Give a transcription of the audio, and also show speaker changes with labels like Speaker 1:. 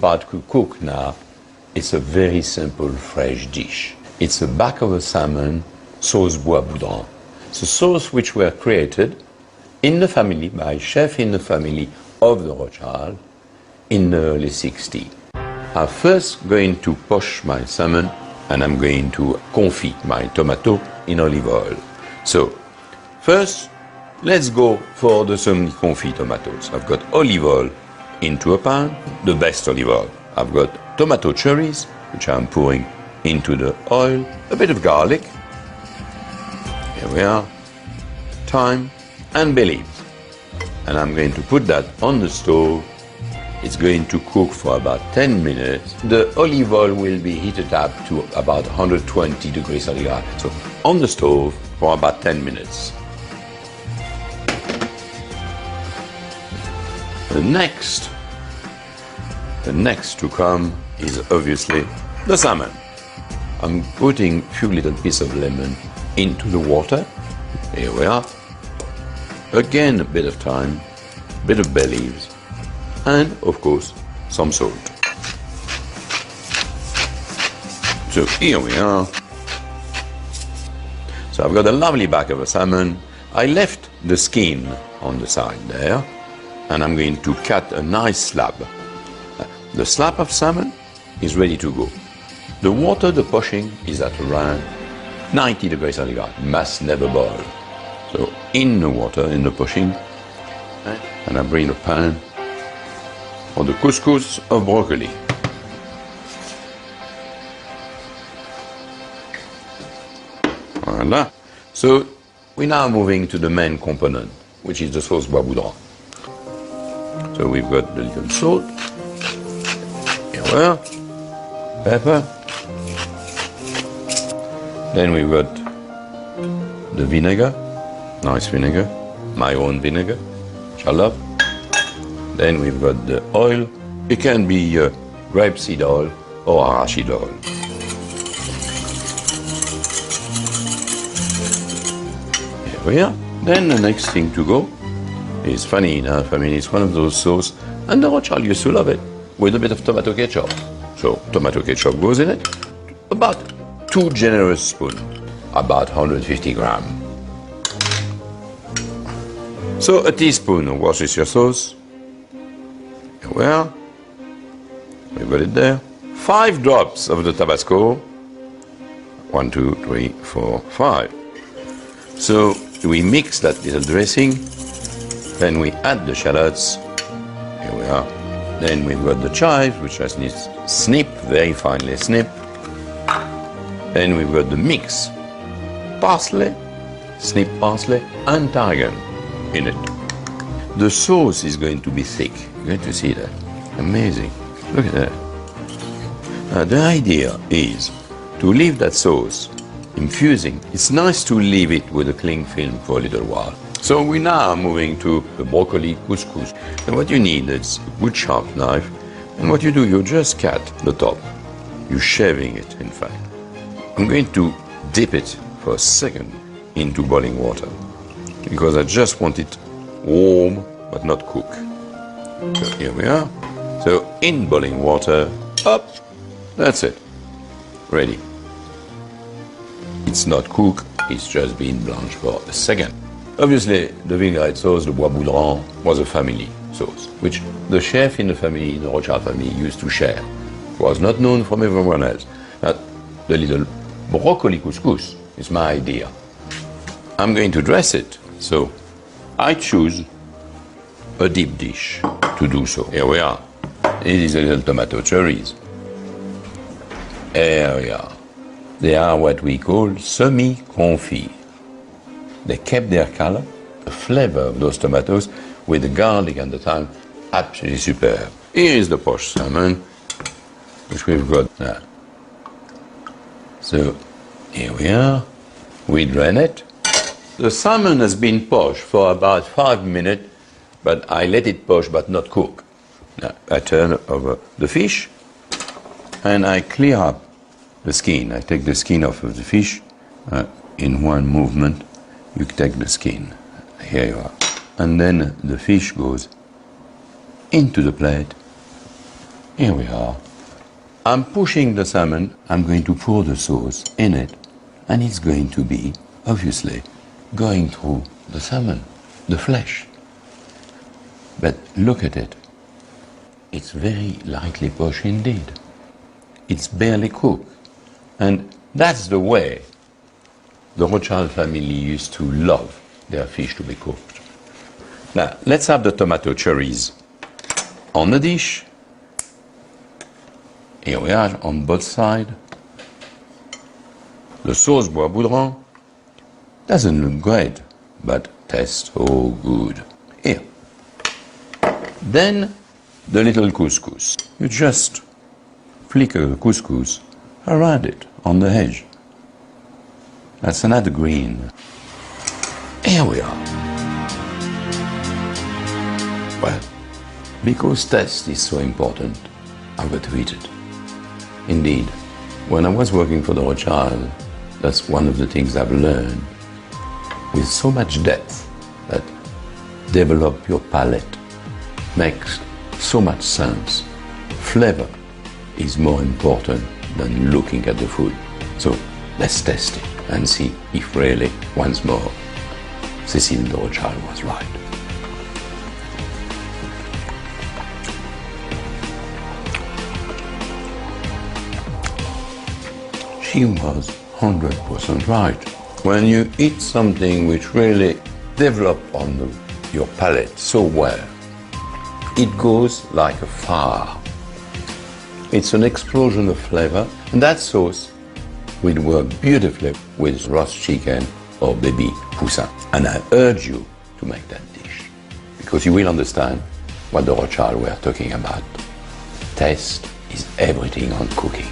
Speaker 1: about to cook now, it's a very simple fresh dish. It's a back of a salmon sauce Bois Boudran. It's a sauce which were created in the family, by a chef in the family of the Rothschild in the early 60s. I'm first going to poach my salmon and I'm going to confit my tomato in olive oil. So, first, let's go for the semi-confit tomatoes. I've got olive oil into a pan, the best olive oil. I've got tomato cherries, which I'm pouring into the oil, a bit of garlic, here we are, thyme and bay leaves. And I'm going to put that on the stove. It's going to cook for about 10 minutes. The olive oil will be heated up to about 120 degrees centigrade. So on the stove for about 10 minutes. The next to come is obviously the salmon. I'm putting a few little pieces of lemon into the water. Here we are. Again, a bit of thyme, a bit of bay leaves, and of course, some salt. So here we are. So I've got a lovely back of a salmon. I left the skin on the side there, and I'm going to cut a nice slab. The slab of salmon is ready to go. The water, the poaching, is at around 90 degrees centigrade. Must never boil. So in the water, in the poaching, and I bring a pan for the couscous of broccoli. Voila. So we're now moving to the main component, which is the sauce Bois Boudran. So we've got the little salt, here we are, pepper, then we've got the vinegar, nice vinegar, my own vinegar, which I love. Then we've got the oil. It can be grapeseed oil or arachid oil. Here we are. Then the next thing to go is, funny enough, I mean, it's one of those sauces, and the Rothschild used to love it, with a bit of tomato ketchup. So tomato ketchup goes in it, about 2 generous spoons, about 150 grams. So a teaspoon of Worcestershire sauce. Here we are. We've got it there. 5 drops of the Tabasco. 1, 2, 3, 4, 5. So we mix that little dressing. Then we add the shallots. Here we are. Then we've got the chives, which just needs snip, very finely snip. Then we've got the mix. Parsley, snip parsley, and tarragon in it. The sauce is going to be thick. You're going to see that. Amazing. Look at that. The idea is to leave that sauce infusing. It's nice to leave it with a cling film for a little while. So we now are moving to the broccoli couscous. And what you need is a good sharp knife. And what you do, you just cut the top. You're shaving it, in fact. I'm going to dip it for a second into boiling water, because I just want it warm but not cook. So here we are. So in boiling water, up, that's it, ready. It's not cooked, it's just been blanched for a second. Obviously, the vinaigrette sauce, the Bois Boudran, was a family sauce, which the chef in the family, the Rothschild family, used to share. It was not known from everyone else. Now, the little broccoli couscous is my idea. I'm going to dress it, so I choose a deep dish to do so. Here we are. It is a little tomato cherries. Here we are. They are what we call semi-confit. They kept their color, the flavor of those tomatoes, with the garlic and the thyme, absolutely superb. Here is the poached salmon, which we've got now. So, here we are. We drain it. The salmon has been poached for about 5 minutes, but I let it poach but not cook. Now, I turn over the fish, and I clear up the skin. I take the skin off of the fish. In one movement, you take the skin. Here you are. And then the fish goes into the plate, Here we are. I'm pushing the salmon, I'm going to pour the sauce in it, and it's going to be, obviously, going through the salmon, the flesh. But look at it. It's very lightly poached indeed. It's barely cooked. And that's the way the Rothschild family used to love their fish to be cooked. Now, let's have the tomato cherries on the dish. Here we are on both sides. The sauce Bois Boudran doesn't look great, but tastes so good. Here. Then the little couscous. You just flicker the couscous around it on the edge. That's another green. Here we are. Well, because taste is so important, I've got to eat it. Indeed, when I was working for the Rothschild, that's one of the things I've learned with so much depth that develop your palate makes so much sense. Flavor is more important than looking at the food. So let's test it and see if really, once more, Cécile de Rothschild was right. She was 100% right. When you eat something which really develops on your palate so well, it goes like a fire. It's an explosion of flavor, and that sauce will work beautifully with roast chicken or baby poussin. And I urge you to make that dish, because you will understand what the Rothschild were talking about. Taste is everything on cooking.